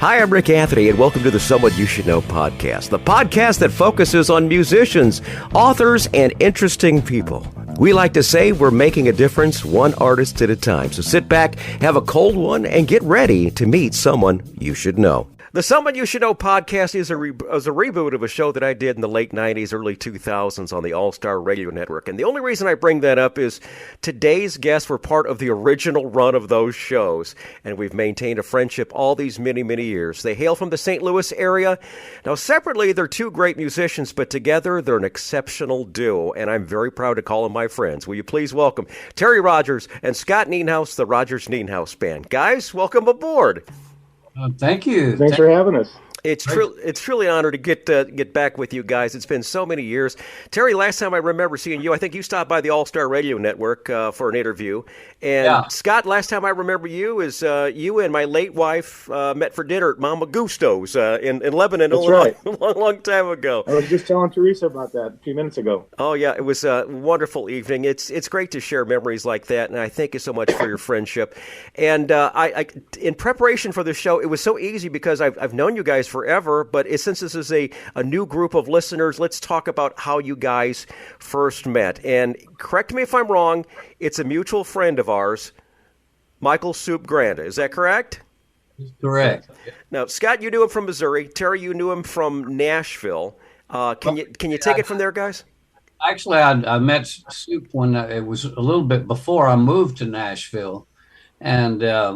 Hi, I'm Rick Anthony, and welcome to the Someone You Should Know podcast, the podcast that focuses on musicians, authors, and interesting people. We like to say we're making a difference one artist at a time. So sit back, have a cold one, and get ready to meet someone you should know. The Someone You Should Know podcast is a reboot of a show that I did in the late 90s, early 2000s on the All-Star Radio Network. And the only reason I bring that up is today's guests were part of the original run of those shows. And we've maintained a friendship all these many, many years. They hail from the St. Louis area. Now, separately, they're two great musicians, but together they're an exceptional duo. And I'm very proud to call them my friends. Will you please welcome Terry Rogers and Scott Nienhaus, the Rogers-Neinhaus Band. Guys, welcome aboard. Thank you. Thanks for having us. It's truly an honor to get back with you guys. It's been so many years. Terry, last time I remember seeing you, I think you stopped by the All-Star Radio Network for an interview. And yeah. Scott, last time I remember you is you and my late wife met for dinner at Mama Gusto's in Lebanon. That's right. A long time ago. I was just telling Teresa about that a few minutes ago. Oh, yeah. It was a wonderful evening. It's great to share memories like that, and I thank you so much for your friendship. And I in preparation for this show, it was so easy because I've known you guys forever, but since this is a new group of listeners, let's talk about how you guys first met. And correct me if I'm wrong, it's a mutual friend of ours, Michael Soup Granda. Is that correct? Correct. Now, Scott, you knew him from Missouri. Terry, you knew him from Nashville. Can you take it from there, guys? Actually, I met Soup when it was a little bit before I moved to Nashville. And I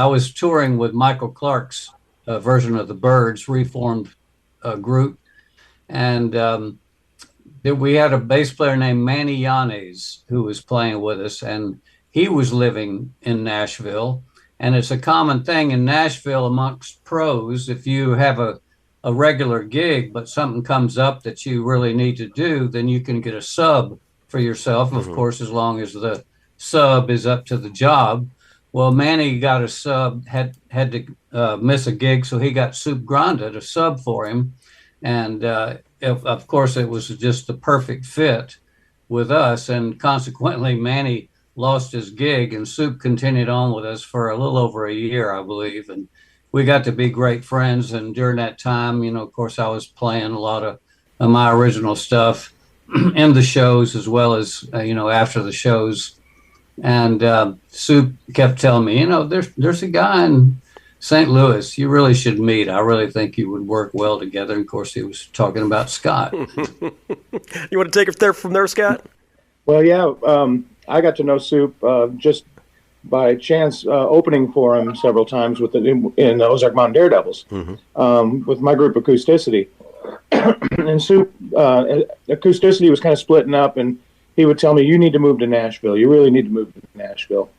was touring with Michael Clark's version of the Byrds, reformed group. And we had a bass player named Manny Yanez who was playing with us, and he was living in Nashville. And it's a common thing in Nashville amongst pros, if you have a regular gig, but something comes up that you really need to do, then you can get a sub for yourself, of course, as long as the sub is up to the job. Well, Manny got a sub, had to miss a gig, so he got Soup Granda to sub for him. And of course, it was just the perfect fit with us. And consequently, Manny lost his gig, and Soup continued on with us for a little over a year, I believe. And we got to be great friends. And during that time, of course, I was playing a lot of my original stuff in the shows as well as, after the shows. And Soup kept telling me, there's a guy in St. Louis you really should meet. I really think you would work well together. And of course, he was talking about Scott. You want to take it there from there, Scott? Well, yeah. I got to know Soup just by chance, opening for him several times in the Ozark Mountain Daredevils with my group Acousticity. And Soup, Acousticity was kind of splitting up, and he would tell me, you need to move to Nashville. You really need to move to Nashville.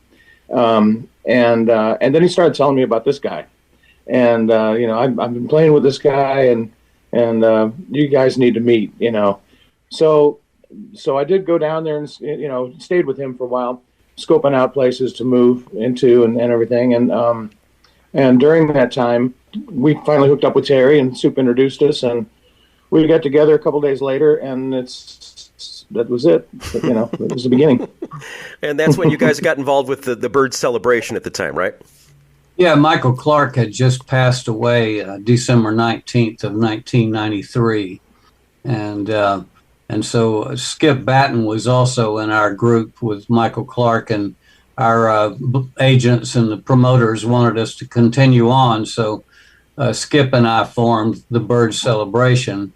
And then he started telling me about this guy. And, I've been playing with this guy, and you guys need to meet, So I did go down there and, stayed with him for a while, scoping out places to move into and everything. And during that time, we finally hooked up with Terry, and Soup introduced us, and we got together a couple days later, and that was it. It was the beginning. And that's when you guys got involved with the Byrds celebration at the time, right? Yeah, Michael Clark had just passed away December 19th of 1993. And so Skip Batten was also in our group with Michael Clark, and our agents and the promoters wanted us to continue on. So Skip and I formed the Byrds celebration.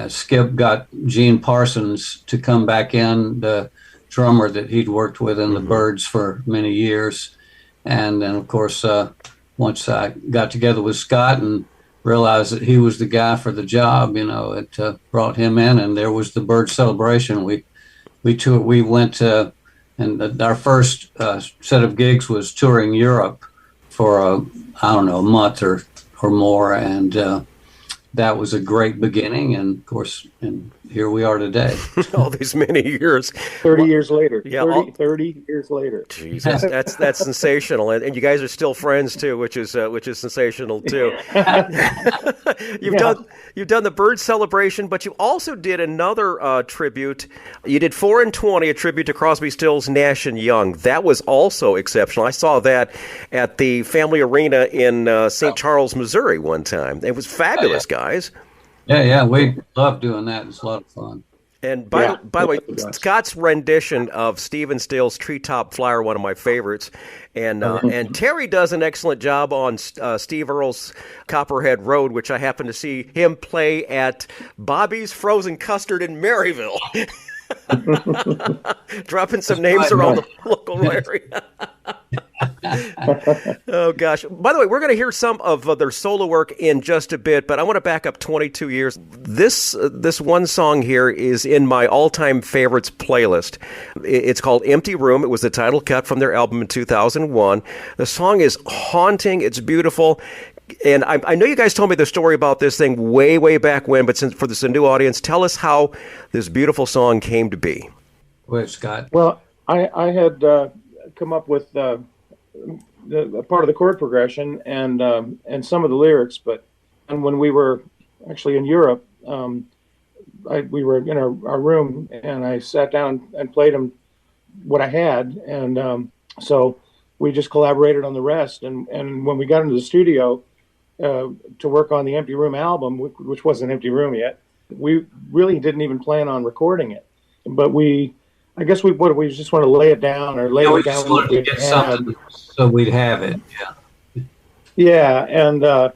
Skip got Gene Parsons to come back in, the drummer that he'd worked with in the Byrds for many years. And then, of course, once I got together with Scott and realized that he was the guy for the job, it brought him in, and there was the Byrds celebration. We went and our first set of gigs was touring Europe for a month or more, and that was a great beginning. And of course, and here we are today. All these many years. 30 years later. Yeah, 30 years later. Jeez, that's sensational, and you guys are still friends too, which is sensational too. You've done the Byrds celebration, but you also did another tribute. You did 4 and 20, a tribute to Crosby, Stills, Nash, and Young. That was also exceptional. I saw that at the Family Arena in St. Charles, Missouri, one time. It was fabulous, guys. Yeah, we love doing that. It's a lot of fun. And by the way, Scott's rendition of Stephen Stills' Treetop Flyer, one of my favorites, and Terry does an excellent job on Steve Earle's Copperhead Road, which I happened to see him play at Bobby's Frozen Custard in Maryville. Dropping some names around the local area. Oh, gosh. By the way, we're going to hear some of their solo work in just a bit, but I want to back up 22 years. This one song here is in my all-time favorites playlist. It's called Empty Room. It was the title cut from their album in 2001. The song is haunting. It's beautiful. And I know you guys told me the story about this thing way, way back when, but since for this new audience, tell us how this beautiful song came to be. Go ahead, Scott. Well, I had come up with the part of the chord progression and some of the lyrics, and when we were actually in Europe, we were in our room, and I sat down and played them what I had, and so we just collaborated on the rest. And when we got into the studio to work on the Empty Room album, which wasn't Empty Room yet, we really didn't even plan on recording it, but I guess we just want to lay it down or lay it down what we get something so we'd have it. Yeah, and the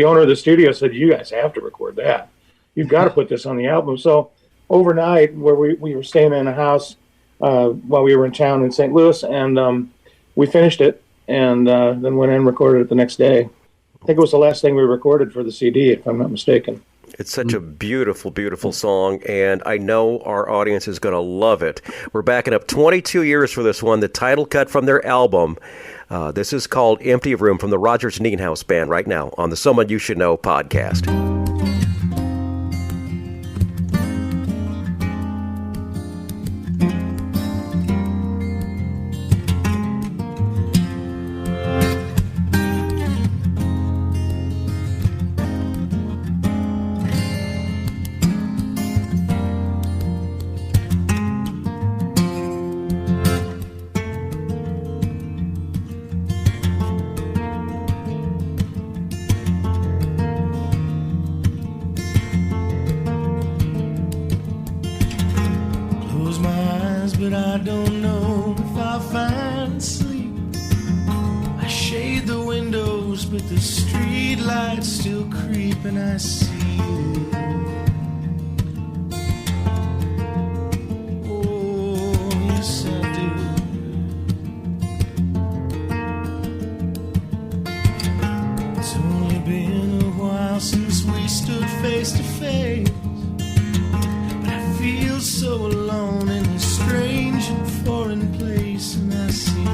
owner of the studio said, "You guys have to record that. You've got to put this on the album." So overnight, where we were staying in a house while we were in town in St. Louis, and we finished it, and then went in and recorded it the next day. I think it was the last thing we recorded for the CD, if I'm not mistaken. It's such a beautiful, beautiful song, and I know our audience is going to love it. We're backing up 22 years for this one, the title cut from their album. This is called Empty Room from the Rogers Nienhaus Band right now on the Someone You Should Know podcast. But I don't know if I'll find sleep. I shade the windows, but the street lights still creep, and I see you. Oh, yes I do. It's only been a while since we stood face to face, but I feel so alone in this strange and foreign place, and I see you.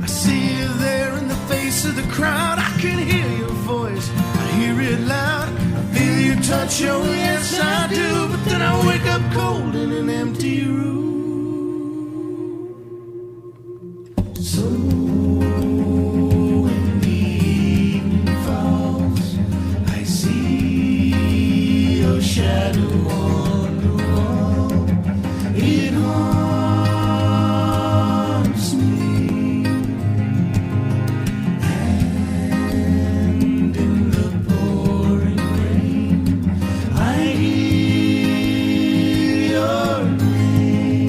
I see you there in the face of the crowd. I can hear your voice, I hear it loud. I feel your touch, oh yes I do. But then I wake up cold in an empty room. So shadow on the wall, it haunts me, and in the pouring rain, I hear your name.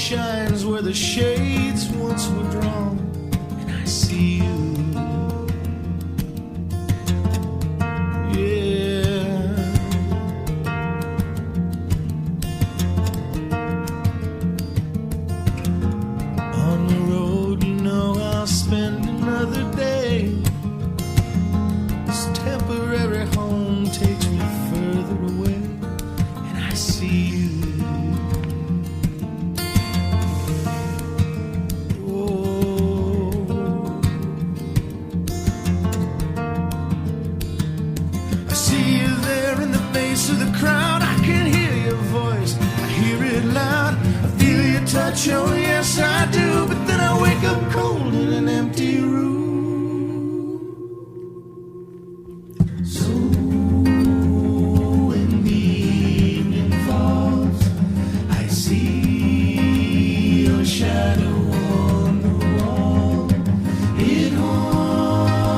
shines where the shades once were drawn, and I see you. Yeah. On the road, you know I'll spend another day. This temporary home takes me further away, and I see you. Of the crowd, I can hear your voice, I hear it loud, I feel your touch, oh yes I do, but then I wake up cold in an empty room. So when the evening falls, I see your shadow on the wall, it haunts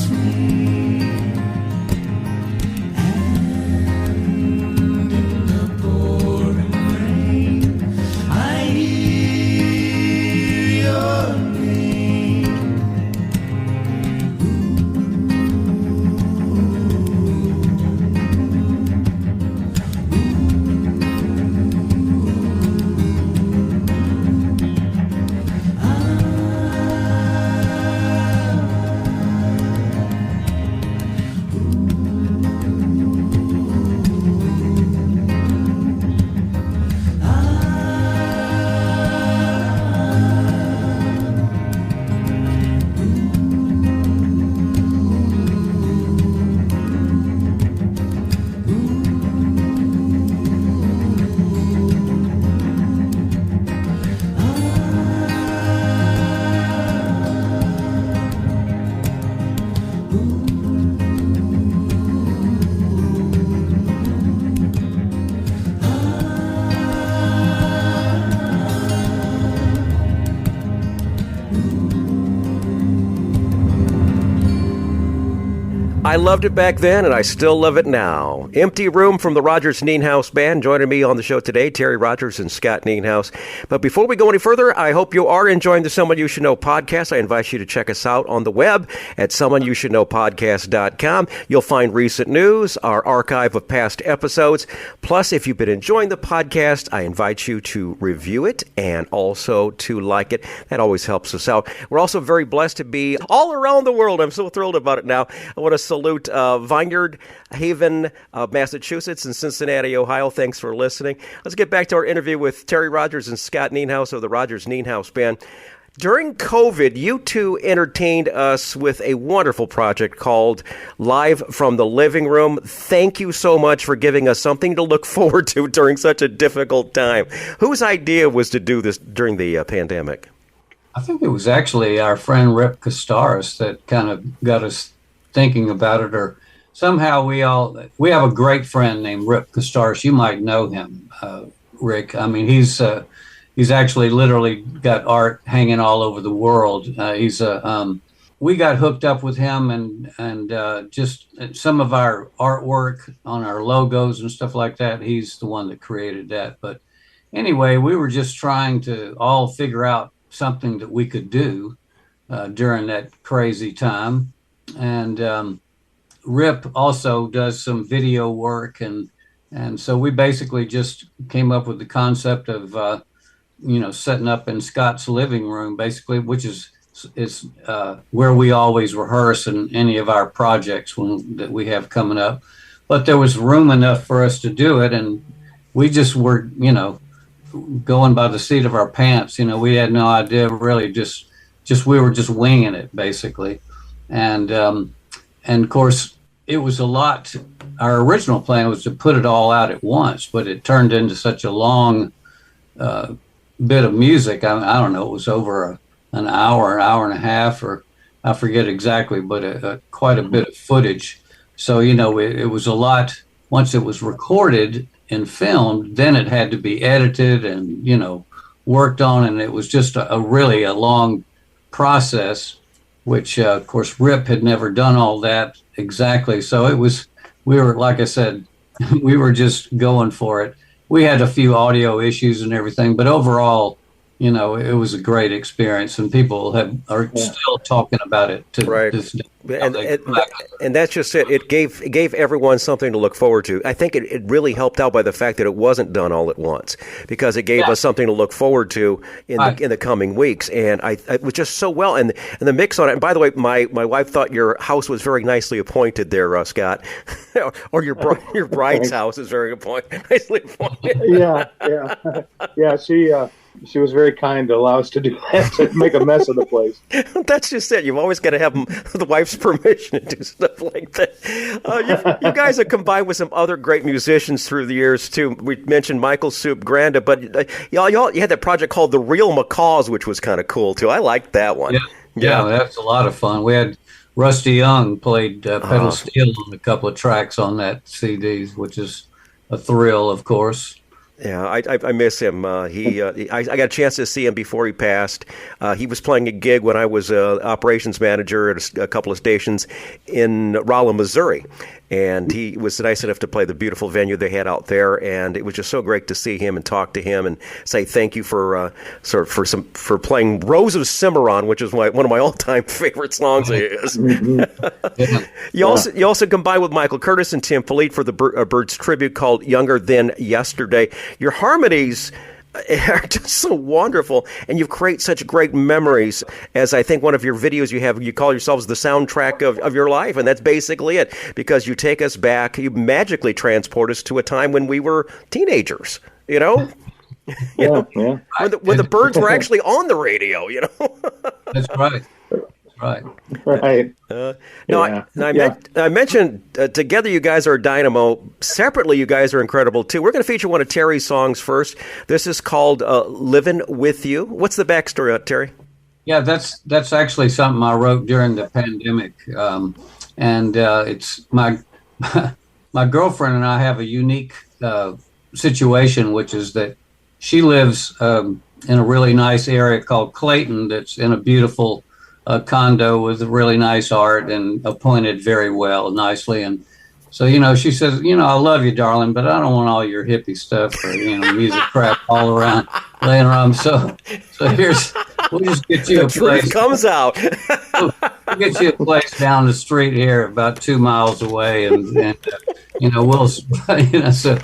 me. I loved it back then, and I still love it now. Empty Room from the Rogers Neinhaus Band. Joining me on the show today, Terry Rogers and Scott Neinhaus. But before we go any further, I hope you are enjoying the Someone You Should Know podcast. I invite you to check us out on the web at Someoneyoushouldknowpodcast.com. You'll find recent news, our archive of past episodes. Plus, if you've been enjoying the podcast, I invite you to review it and also to like it. That always helps us out. We're also very blessed to be all around the world. I'm so thrilled about it now. I want to salute Vineyard Haven, Massachusetts, and Cincinnati, Ohio. Thanks for listening. Let's get back to our interview with Terry Rogers and Scott Neinhaus of the Rogers Neinhaus Band. During COVID, you two entertained us with a wonderful project called Live from the Living Room. Thank you so much for giving us something to look forward to during such a difficult time. Whose idea was to do this during the pandemic? I think it was actually our friend Rip Kostaris that kind of got us thinking about it, or somehow we have a great friend named Rip Kostaris. You might know him, Rick. I mean, he's actually literally got art hanging all over the world. We got hooked up with him and just some of our artwork on our logos and stuff like that. He's the one that created that. But anyway, we were just trying to all figure out something that we could do during that crazy time. And Rip also does some video work, and so we basically just came up with the concept of setting up in Scott's living room, basically, which is where we always rehearse in any of our projects that we have coming up. But there was room enough for us to do it, and we just were going by the seat of our pants. We had no idea, really, just we were just winging it, basically. And of course, it was a lot. Our original plan was to put it all out at once, but it turned into such a long bit of music. I don't know, it was over an hour and a half, or I forget exactly, but quite a bit of footage. So, it was a lot. Once it was recorded and filmed, then it had to be edited and, worked on. And it was just a really long process, which, of course, Rip had never done all that exactly. So we were, like I said, we were just going for it. we had a few audio issues and everything, but overall, you know, it was a great experience, and people are still talking about it to this day. And that's just it. It gave everyone something to look forward to. I think it really helped out by the fact that it wasn't done all at once, because it gave us something to look forward to in the coming weeks. And it was just so well. And the mix on it. And by the way, my wife thought your house was very nicely appointed there, Scott, or your bride's house is very nicely appointed. Yeah. She was very kind to allow us to do that, to make a mess of the place. That's just it. You've always got to have the wife's permission to do stuff like that. You guys have combined with some other great musicians through the years, too. We mentioned Michael Soup Granda, but you had that project called The Real Macaws, which was kind of cool, too. I liked that one. Yeah, that's a lot of fun. We had Rusty Young played pedal steel on a couple of tracks on that CD, which is a thrill, of course. Yeah, I miss him. I got a chance to see him before he passed. He was playing a gig when I was operations manager at a couple of stations in Rolla, Missouri. And he was nice enough to play the beautiful venue they had out there, and it was just so great to see him and talk to him and say thank you for playing Rose of Cimarron, which is one of my all-time favorite songs. You also combined with Michael Curtis and Tim Polite for the Byrds tribute called "Younger Than Yesterday." Your harmonies are just so wonderful, and you create such great memories. As I think one of your videos you call yourselves the soundtrack of your life, and that's basically it, because you take us back, you magically transport us to a time when we were teenagers, you know? When the Byrds were actually on the radio, you know? That's right. Right. I mentioned together you guys are dynamo. Separately, you guys are incredible, too. We're going to feature one of Terry's songs first. This is called Livin' With You. What's the backstory on Terry? Yeah, that's actually something I wrote during the pandemic. And it's my girlfriend and I have a unique situation, which is that she lives in a really nice area called Clayton that's in a beautiful condo with really nice art and appointed very well, nicely. And so, you know, she says, you know, I love you, darling, but I don't want all your hippie stuff or, you know, music crap all around, laying around. So we'll just get you a place. Comes out. We'll get you a place down the street here about 2 miles away. And you know, we'll, you know, so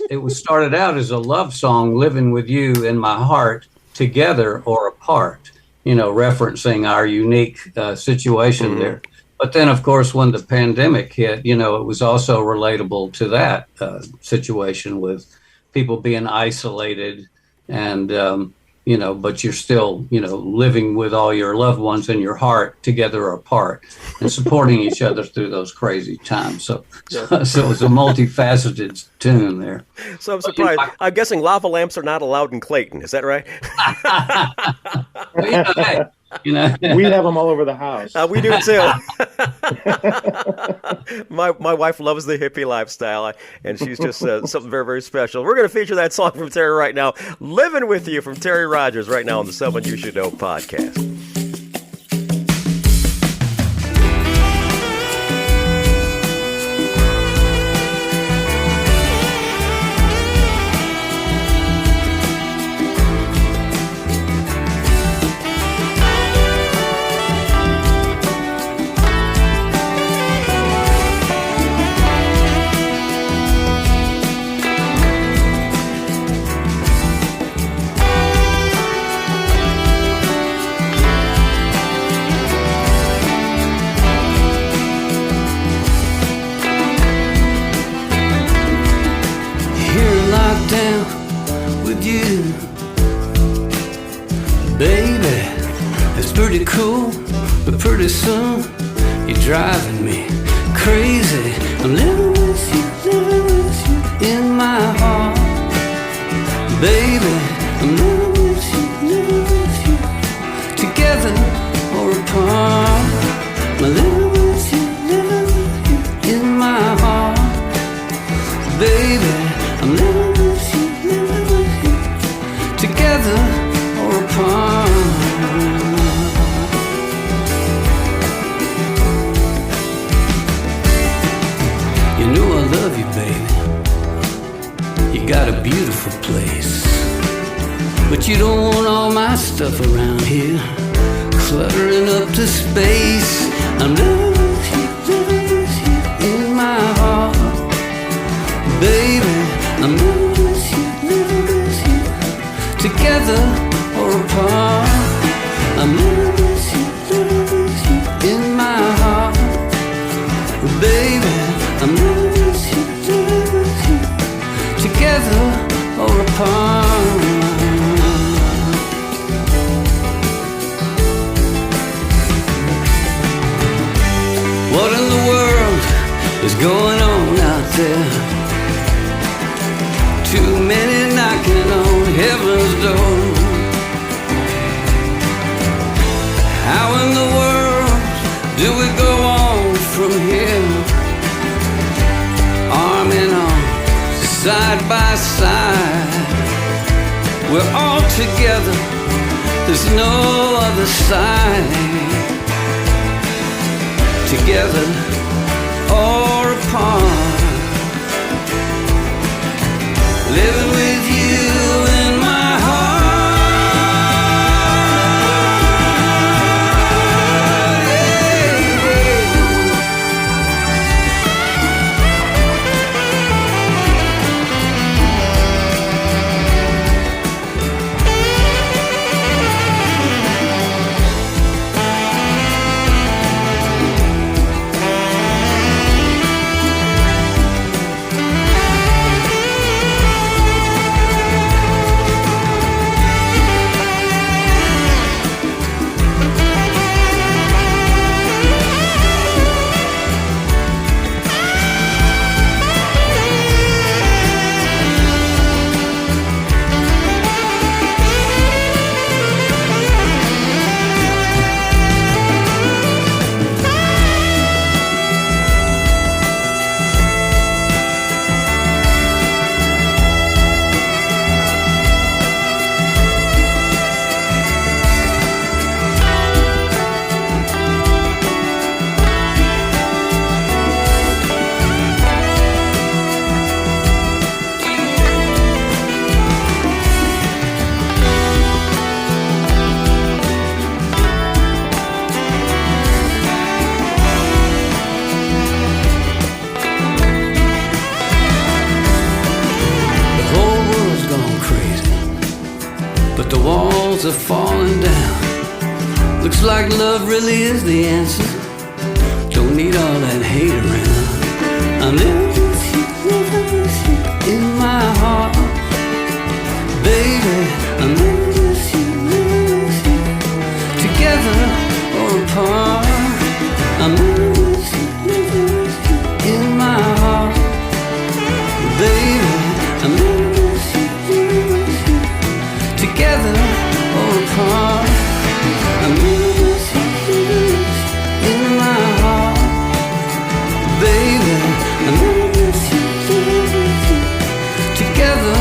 it was started out as a love song, living with you in my heart, together or apart. You know, referencing our unique situation there. But then, of course, when the pandemic hit, you know, it was also relatable to that situation with people being isolated and, you know, but you're still, you know, living with all your loved ones in your heart, together or apart, and supporting each other through those crazy times. So it was a multifaceted tune there. So I'm surprised. I'm guessing lava lamps are not allowed in Clayton. Is that right? You know, we have them all over the house. We do too. My wife loves the hippie lifestyle, and she's just something very, very special. We're going to feature that song from Terry right now, "Living With You" from Terry Rogers, right now on the Someone You Should Know podcast. Pretty cool, but pretty soon you're driving me crazy. I'm living with you in my heart, baby. I'm living with you, together or apart. I'm living with you in my heart, baby. I'm living with you, together or apart. You know I love you, baby. got a beautiful place. But you don't want all my stuff around here, cluttering up the space. I'm living with you in my heart. Baby, I'm living with you together or apart. I'm living with you in my heart. Baby, I'm living with you together or apart. What in the world is going on out there? Too many knocking on heaven's door. How in the world do we go on from here? Arm in arm, side by side. We're all together, there's no other side. Together or apart. Living with you in my heart. But the walls are falling down. Looks like love really is the answer. Don't need all that hate around. I'm living with you in my heart. Baby, I'm living with you together or apart. I'm living with you in my heart. Baby, I'm living with you together or apart. I'm living with you in my heart. Baby, I'm living with you together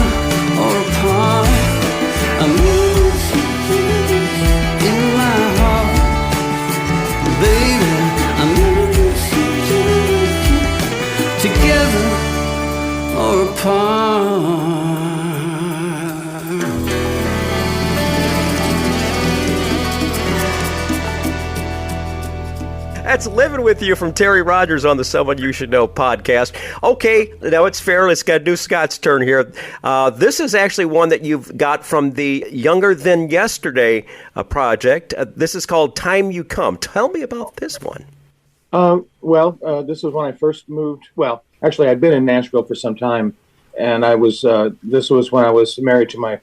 or apart. I'm living with you in my heart. Baby, I'm living with you together or apart. That's Living With You from Terry Rogers on the Someone You Should Know podcast. Okay, now it's fair. Let's do Scott's turn here. This is actually one that you've got from the Younger Than Yesterday project. This is called Time You Come. Tell me about this one. This was when I first moved. Well, actually, I'd been in Nashville for some time, and I was. This was when I was married to my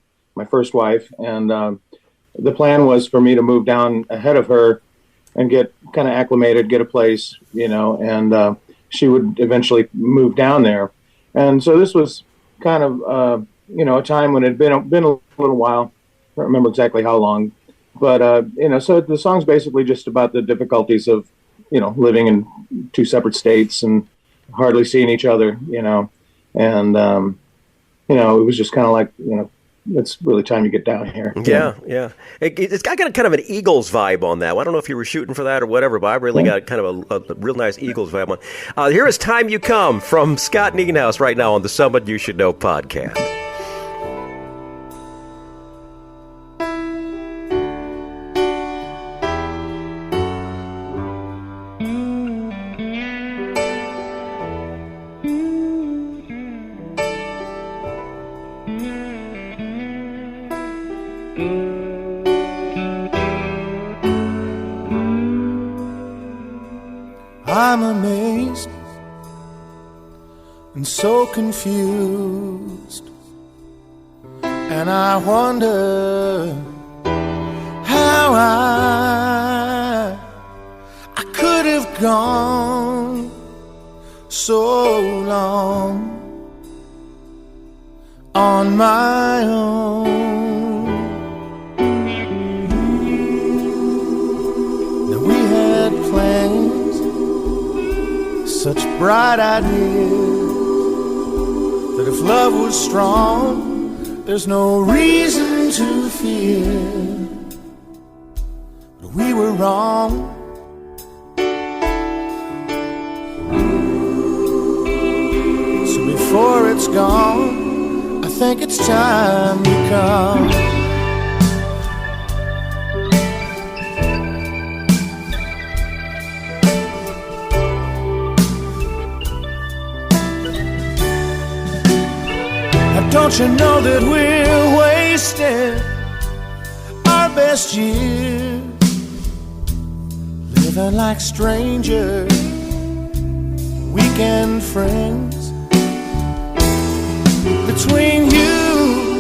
first wife, and the plan was for me to move down ahead of her and get kind of acclimated, get a place, and she would eventually move down there. And so this was kind of, a time when it had been a little while. I don't remember exactly how long, but, so the song's basically just about the difficulties of, living in two separate states and hardly seeing each other, and, it was just kind of like, it's really time to get down here. Yeah. It's got kind of an Eagles vibe on that. I don't know if you were shooting for that or whatever, but I really got kind of a real nice Eagles vibe on. Here is Time You Come from Scott Nienhaus right now on the Someone You Should Know podcast. I'm amazed and so confused, and I wonder how I could have gone so long on my own. Now we had plans, such bright ideas, that if love was strong, there's no reason to fear. But we were wrong. So before it's gone, I think it's time you come. Don't you know that we're wasting our best years, living like strangers, weekend friends? Between you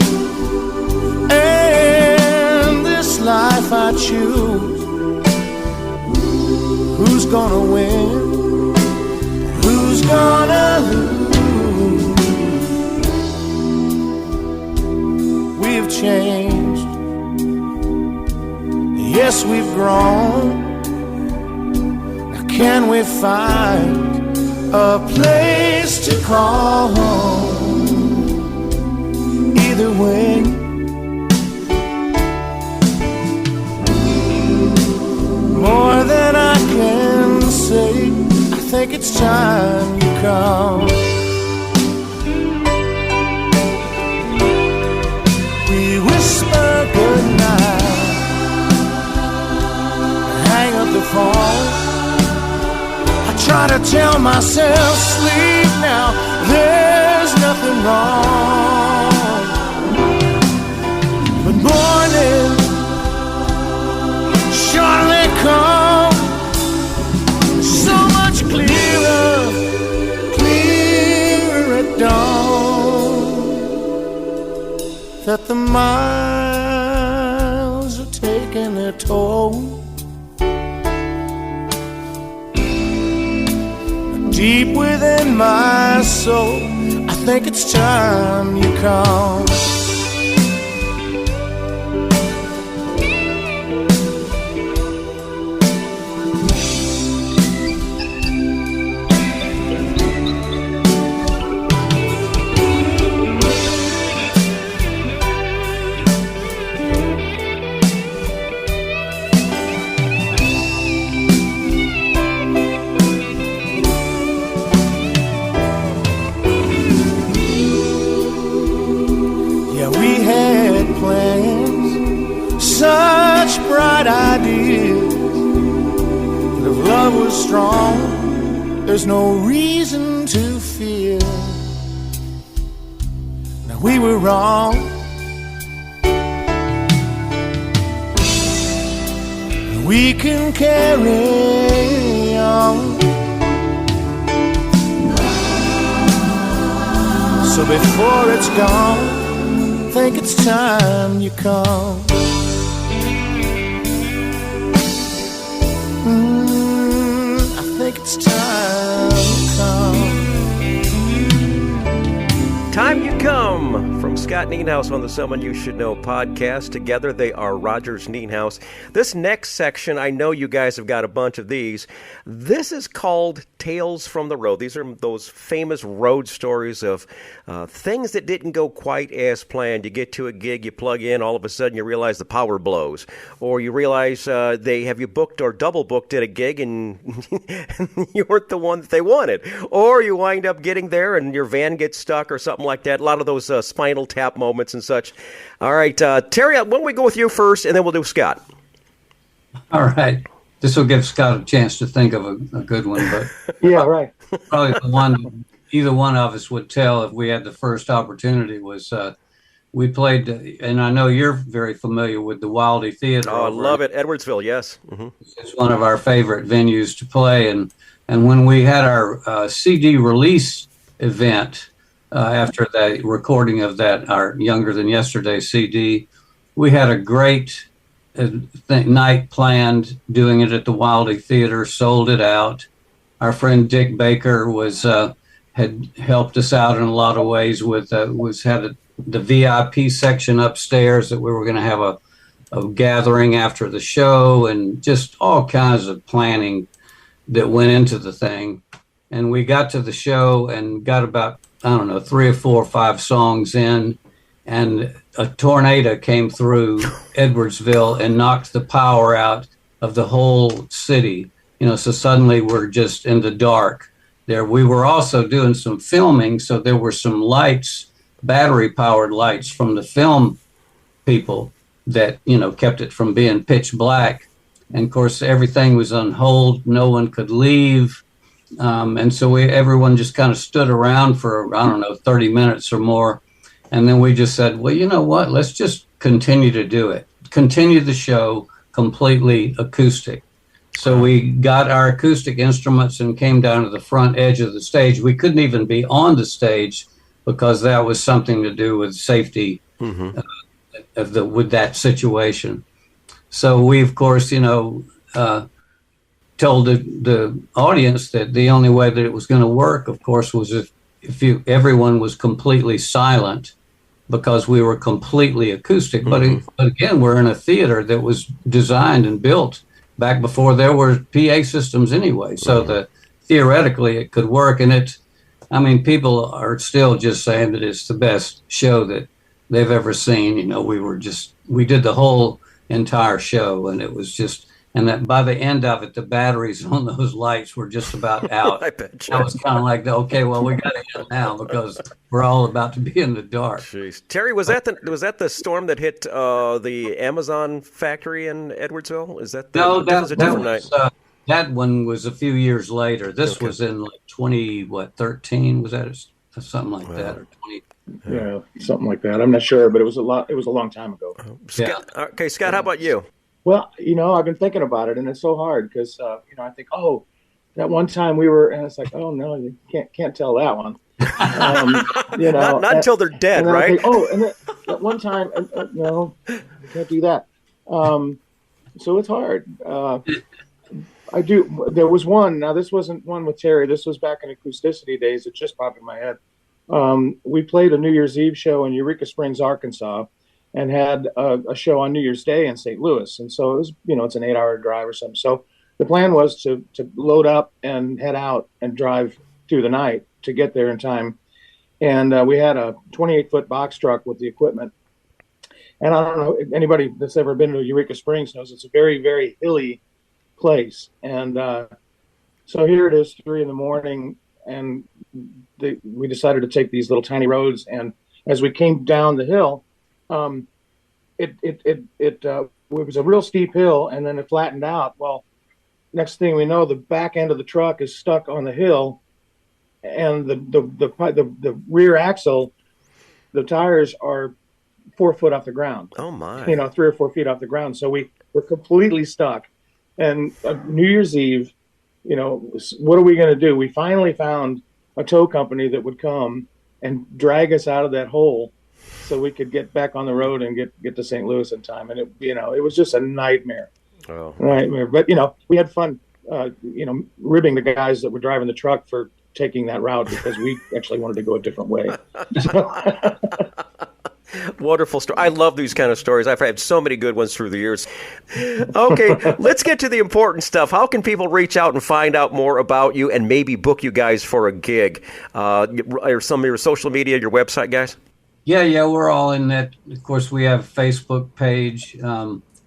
and this life I choose, who's gonna win? Who's gonna lose? We've changed, yes, we've grown. Now can we find a place to call home? Either way, more than I can say, I think it's time you come. Whisper goodnight, hang up the phone. I try to tell myself, sleep now, there's nothing wrong. But morning surely comes, so much clearer at dawn, that the miles are taking their toll. Deep within my soul, I think it's time you come. Such bright ideas, but if love was strong, there's no reason to fear. Now we were wrong. We can carry on. So before it's gone, I think it's time you come. I think it's time you come. Time You Come from Scott Neinhaus on the Someone You Should Know podcast. Together they are Rogers Nienhaus. This next section, I know you guys have got a bunch of these. This is called Tales from the Road. These are those famous road stories of things that didn't go quite as planned. You get to a gig, you plug in, all of a sudden you realize the power blows. Or you realize they have you booked or double booked at a gig and you weren't the one that they wanted. Or you wind up getting there and your van gets stuck or something like that. A lot of those Spinal Tap moments and such. All right, Terry, why don't we go with you first, and then we'll do Scott. All right. This will give Scott a chance to think of a good one, but Yeah, right. probably the one either one of us would tell if we had the first opportunity was we played, and I know you're very familiar with the Wildy Theater. Oh, I love it. Edwardsville, yes. Mm-hmm. It's one of our favorite venues to play, and when we had our CD release event, after the recording of that, our Younger Than Yesterday CD, we had a great night planned, doing it at the Wildy Theater, sold it out. Our friend Dick Baker had helped us out in a lot of ways with the VIP section upstairs that we were going to have a gathering after the show, and just all kinds of planning that went into the thing. And we got to the show and got about, I don't know, 3 or 4 or 5 songs in, and a tornado came through Edwardsville and knocked the power out of the whole city. So suddenly we're just in the dark there. We were also doing some filming, so there were some lights, battery-powered lights from the film people that, kept it from being pitch black. And, of course, everything was on hold. No one could leave. And so everyone just kind of stood around for, 30 minutes or more. And then we just said, well, you know what? Let's just continue to do it. Continue the show completely acoustic. So we got our acoustic instruments and came down to the front edge of the stage. We couldn't even be on the stage because that was something to do with safety with that situation. So we, of course, told the audience that the only way that it was going to work, of course, was if everyone was completely silent, because we were completely acoustic. But again, we're in a theater that was designed and built back before there were PA systems anyway. So theoretically it could work. And people are still just saying that it's the best show that they've ever seen. We did the whole entire show, and it was just, and that by the end of it, the batteries on those lights were just about out. I bet you. I was kind of like, okay, well, we got to end now because we're all about to be in the dark. Jeez. Terry, was that the storm that hit the Amazon factory in Edwardsville? Is that No, that was a different night? That one was a few years later. This was in like 2013? Was that something like that, or 20? Yeah, something like that. I'm not sure, but it was a long time ago. Scott, okay, Scott, how about you? Well, I've been thinking about it, and it's so hard because, I think, that one time we were, and it's like, oh no, you can't tell that one. Not until they're dead, right? And that one time, no, you can't do that. So it's hard. There was one. Now this wasn't one with Terry. This was back in Acousticity days. It just popped in my head. We played a New Year's Eve show in Eureka Springs, Arkansas, and had a show on New Year's Day in St. Louis. And so it was, it's an 8-hour drive or something. So the plan was to load up and head out and drive through the night to get there in time. And we had a 28-foot box truck with the equipment. And I don't know, anybody that's ever been to Eureka Springs knows it's a very, very hilly place. And so here it is, 3 a.m, and we decided to take these little tiny roads. And as we came down the hill, it was a real steep hill, and then it flattened out. Well, next thing we know, the back end of the truck is stuck on the hill, and the rear axle, the tires are 4 foot off the ground. Oh my! 3 or 4 feet off the ground. So we were completely stuck. And New Year's Eve, what are we going to do? We finally found a tow company that would come and drag us out of that hole, so we could get back on the road and get to St. Louis in time. And it was just a nightmare. Oh. Nightmare. But we had fun, ribbing the guys that were driving the truck for taking that route, because we actually wanted to go a different way. Wonderful story. I love these kind of stories. I've had so many good ones through the years. Okay, let's get to the important stuff. How can people reach out and find out more about you and maybe book you guys for a gig? Or some of your social media, your website, guys? Yeah, we're all in that. Of course, we have a Facebook page.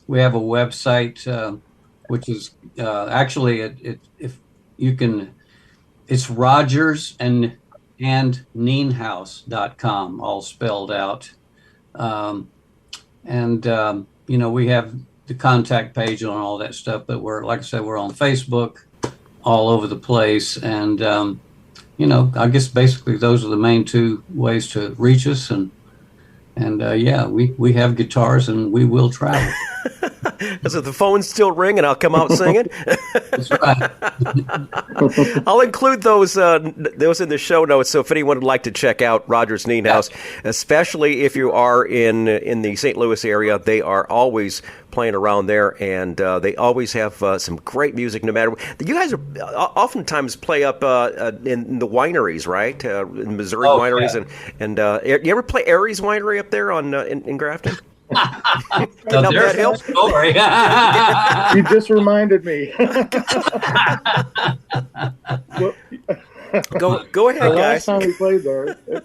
We have a website, which is actually if you can, it's Rogers and Nienhaus.com, all spelled out. We have the contact page on all that stuff, but we're, like I said, we're on Facebook all over the place. And, I guess basically those are the main two ways to reach us. And we have guitars and we will travel. So the phones still ring and I'll come out singing. That's right. I'll include those in the show notes. So if anyone would like to check out Rogers Neinhaus, especially if you are in the St. Louis area, they are always playing around there, and they always have some great music. No matter you guys are oftentimes play up in the wineries, right? In Missouri wineries, and you ever play Aries Winery up there on in Grafton? So there's that story. You just reminded me. Go ahead, the guys. last time we played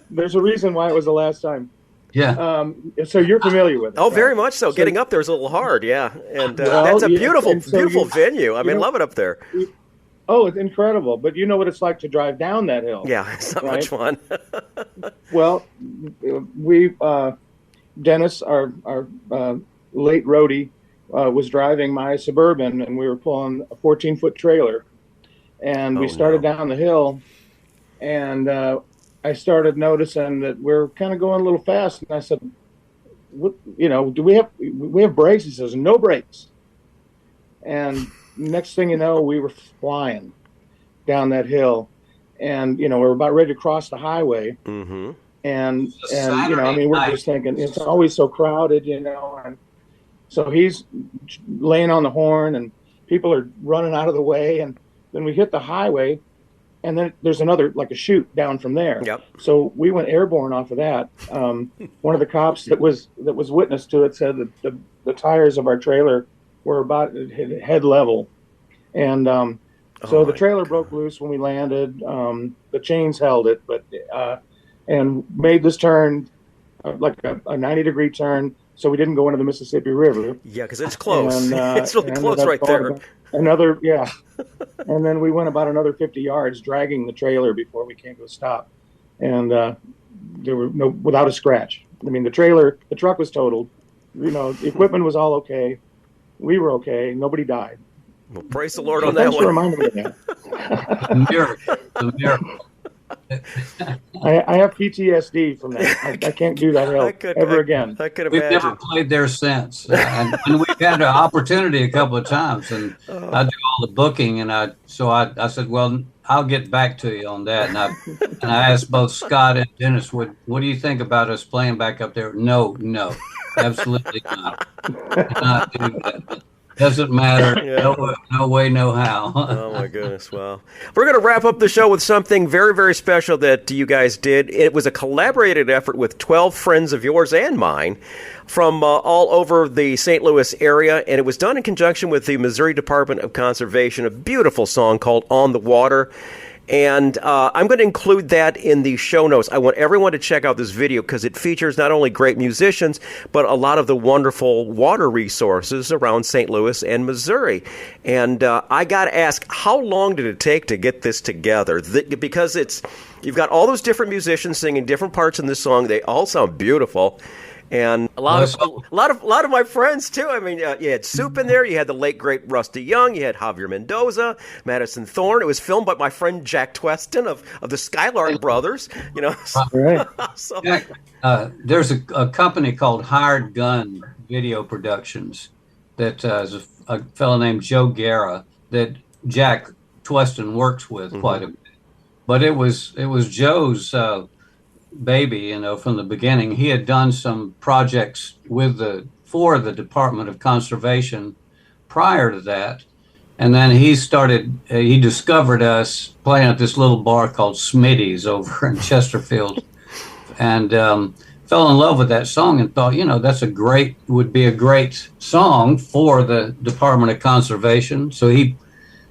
there's a reason why it was the last time. Yeah. So you're familiar with it? Oh, right? very much so. Getting up there is a little hard, yeah. And that's a beautiful venue. I mean, love it up there. Oh, it's incredible. But you know what it's like to drive down that hill. Yeah, it's not much fun. Well, we... Dennis, our late roadie, was driving my Suburban, and we were pulling a 14-foot trailer. And we started down the hill, and I started noticing that we're kind of going a little fast. And I said, "What? Do we have brakes?" He says, "No brakes." And next thing you know, we were flying down that hill, and we were about ready to cross the highway. Mm-hmm. And we're just thinking it's always so crowded, and so he's laying on the horn and people are running out of the way, and then we hit the highway, and then there's another, like a chute down from there. Yep. So we went airborne off of that. One of the cops that was witness to it said that the tires of our trailer were about head level, and so the trailer broke loose when we landed. The chains held it, but and made this turn, like a 90-degree turn, so we didn't go into the Mississippi River. Yeah, because it's close. And, it's really close right there. And then we went about another 50 yards, dragging the trailer before we came to a stop. And there were without a scratch. I mean, the truck was totaled. The equipment was all okay. We were okay. Nobody died. Well, praise the Lord on that one. Thanks for reminding me of that. A miracle. I have PTSD from that. I can't do that ever again. I could We've imagine. never played there since, and we've had an opportunity a couple of times. And I do all the booking, and I said, well, I'll get back to you on that. And I asked both Scott and Dennis, what do you think about us playing back up there? No, absolutely not. Not do that. Doesn't matter. Yeah. No way, no how. Oh, my goodness. Well, we're going to wrap up the show with something very, very special that you guys did. It was a collaborated effort with 12 friends of yours and mine from all over the St. Louis area, and it was done in conjunction with the Missouri Department of Conservation, a beautiful song called On the Water. And I'm going to include that in the show notes. I want everyone to check out this video because it features not only great musicians, but a lot of the wonderful water resources around St. Louis and Missouri. And I got to ask, how long did it take to get this together? Because you've got all those different musicians singing different parts in this song. They all sound beautiful. And a lot of my friends too. I mean, you had Soup in there. You had the late great Rusty Young. You had Javier Mendoza, Madison Thorne. It was filmed by my friend Jack Tweston of the Skylark Brothers. Right. So, there's a company called Hired Gun Video Productions that is a fellow named Joe Guerra that Jack Tweston works with quite a bit. But it was Joe's baby, from the beginning. He had done some projects for the Department of Conservation prior to that, and then he discovered us playing at this little bar called Smitty's over in Chesterfield, and fell in love with that song and thought, would be a great song for the Department of Conservation. So he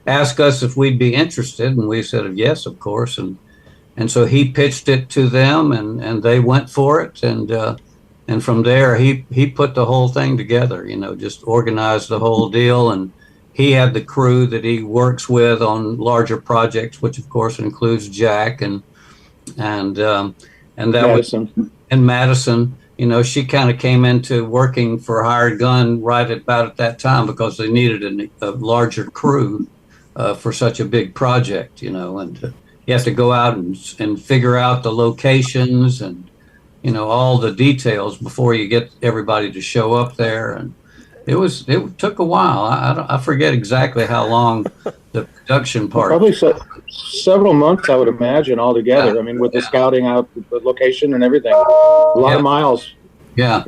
asked us if we'd be interested, and we said yes, of course. And so he pitched it to them, and they went for it, and from there he put the whole thing together. Just organized the whole deal, and he had the crew that he works with on larger projects, which of course includes Jack and that Madison. and Madison. She kind of came into working for Hired Gun right about at that time because they needed a larger crew for such a big project, and you have to go out and figure out the locations and, all the details before you get everybody to show up there. And it took a while. I forget exactly how long the production part. Probably several months, I would imagine, altogether. Yeah. I mean, with the scouting out, the location and everything, a lot of miles. Yeah.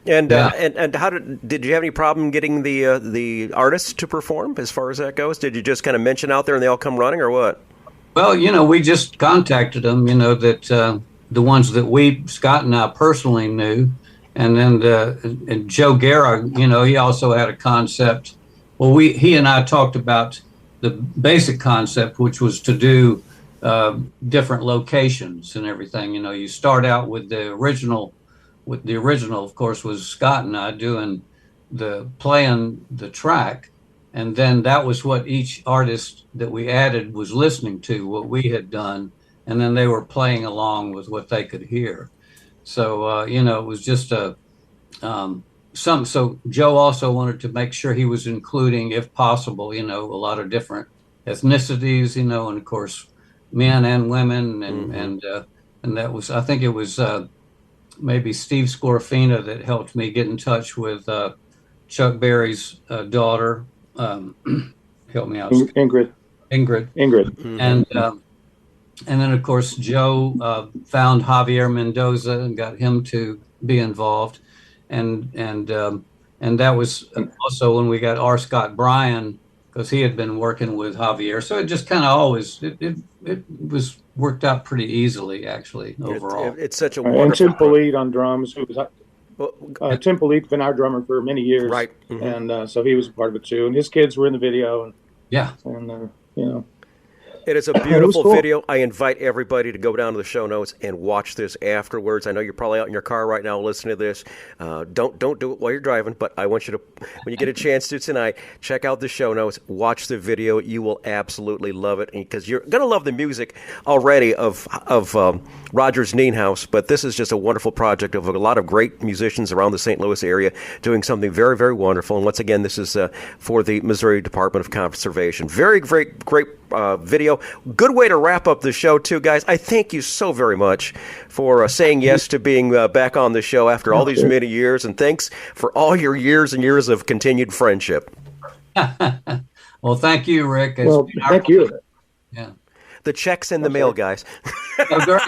And how did you have any problem getting the artists to perform as far as that goes? Did you just kind of mention out there and they all come running, or what? Well, we just contacted them. That the ones that Scott and I personally knew. And then and Joe Guerra, he also had a concept. Well, he and I talked about the basic concept, which was to do different locations and everything. You start out with the original. The original, of course, was Scott and I playing the track, and then that was what each artist that we added was listening to, what we had done, and then they were playing along with what they could hear. So, it was just so Joe also wanted to make sure he was including, if possible, a lot of different ethnicities, and of course, men and women. And that was, I think it was maybe Steve Scorfina that helped me get in touch with Chuck Berry's daughter. Help me out. Ingrid. Mm-hmm. And then, of course, Joe found Javier Mendoza and got him to be involved. And that was also when we got R. Scott Bryan, because he had been working with Javier. So it just kind of always, it was worked out pretty easily, actually, overall. It's such a wonderful... And Tim Polite on drums, who was... Tim Polite's been our drummer for many years. Right. Mm-hmm. And so he was a part of it, too. And his kids were in the video. And, yeah. And, It is a beautiful video. I invite everybody to go down to the show notes and watch this afterwards. I know you're probably out in your car right now listening to this. Don't do it while you're driving, but I want you to, when you get a chance to tonight, check out the show notes, watch the video. You will absolutely love it, because you're going to love the music already of Roger's Nienhaus, but this is just a wonderful project of a lot of great musicians around the St. Louis area doing something very, very wonderful. And once again, this is for the Missouri Department of Conservation. Very great video. Good way to wrap up the show, too, guys. I thank you so very much for saying yes to being back on the show after all these many years, and thanks for all your years and years of continued friendship. Well, thank you, Rick. Thank you. Yeah. The check's in the mail, guys. Oh, great.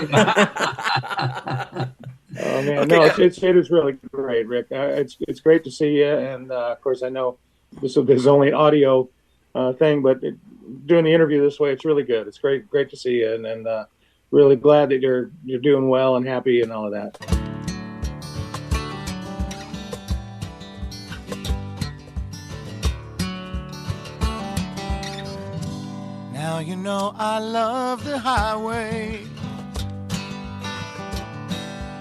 Oh, man, no, it is really great, Rick. It's great to see you, and of course, I know this is only audio thing, but doing the interview this way, it's really good. It's great to see you, and really glad that you're doing well and happy and all of that. Now you know I love the highway,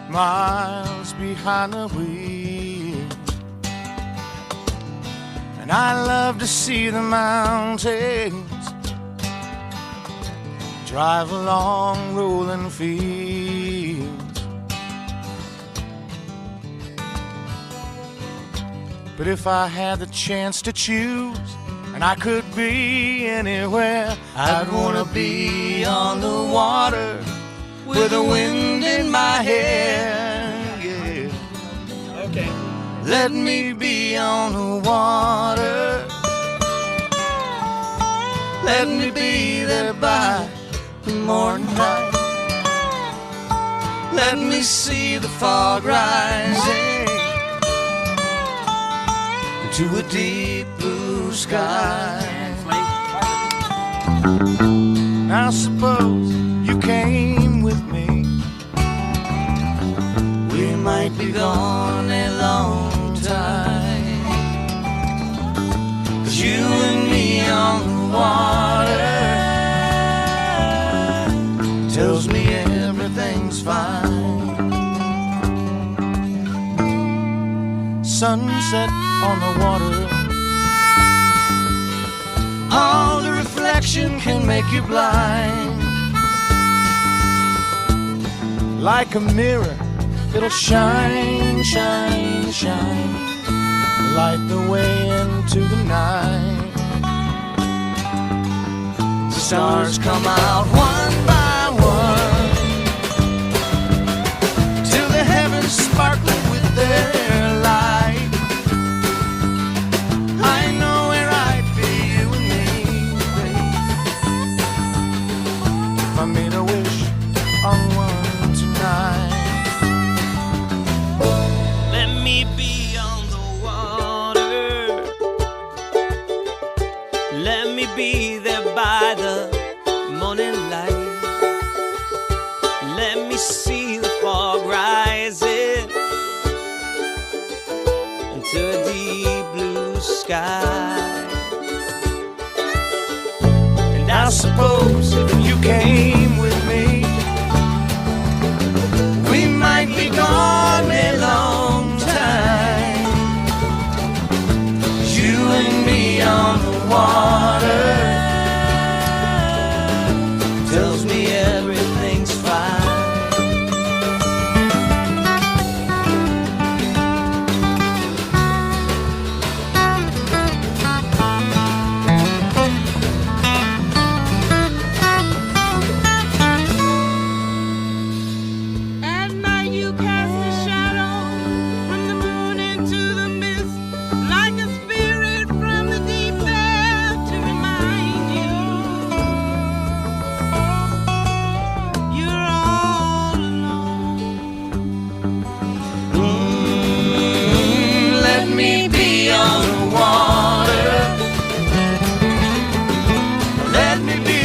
miles behind the wheel, and I love to see the mountains, drive along rolling fields. But if I had the chance to choose, and I could be anywhere, I'd wanna be on the water with the wind in my hair. Yeah. Okay. Let me be on the water. Let me be there by the morning light. Let me see the fog rising to a deep blue sky. Now suppose you came with me. We might be gone a long time. 'Cause you and me on the water tells me everything's fine. Sunset on the water, all the reflection can make you blind. Like a mirror, it'll shine, shine, shine, light the way into the night. The stars come out one by one, till the heavens sparkle with their light. I know where I'd be, you and me, babe, if I made a wish on one tonight. Let me be on the water, let me be there by the morning light. Let me see the fog rising into a deep blue sky. And I suppose if you came with me, we might be gone a long time. You and me on the water tells me everything's fine. At night you cast a shadow from the moon into the mist, like a spirit from the deep there to remind you you're all alone. Let me be on the water. Let me be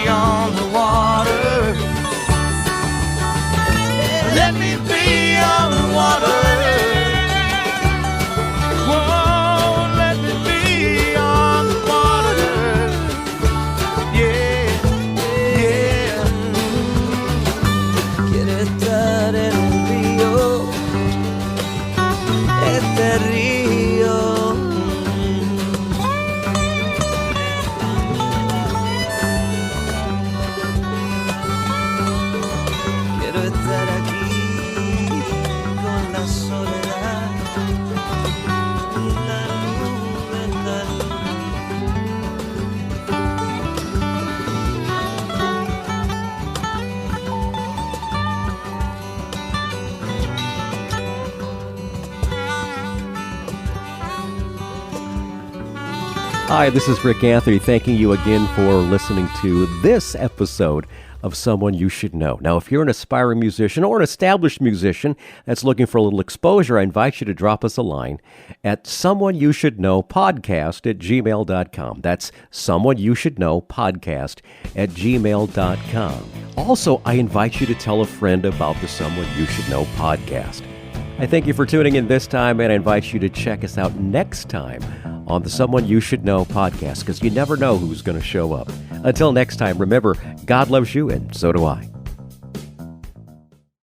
on the water. Let me be on the water. Whoa, let me be on the water. Yeah, yeah. Quédate en el río, este río. Quiero estar aquí con la soledad, la nube, la Hi, this is Rick Anthony, thanking you again for listening to this episode of Someone You Should Know. Now, if you're an aspiring musician or an established musician that's looking for a little exposure, I invite you to drop us a line at someoneyoushouldknowpodcast@gmail.com. That's someoneyoushouldknowpodcast@gmail.com. Also, I invite you to tell a friend about the Someone You Should Know podcast. I thank you for tuning in this time, and I invite you to check us out next time on the Someone You Should Know podcast, because you never know who's going to show up. Until next time, remember, God loves you, and so do I.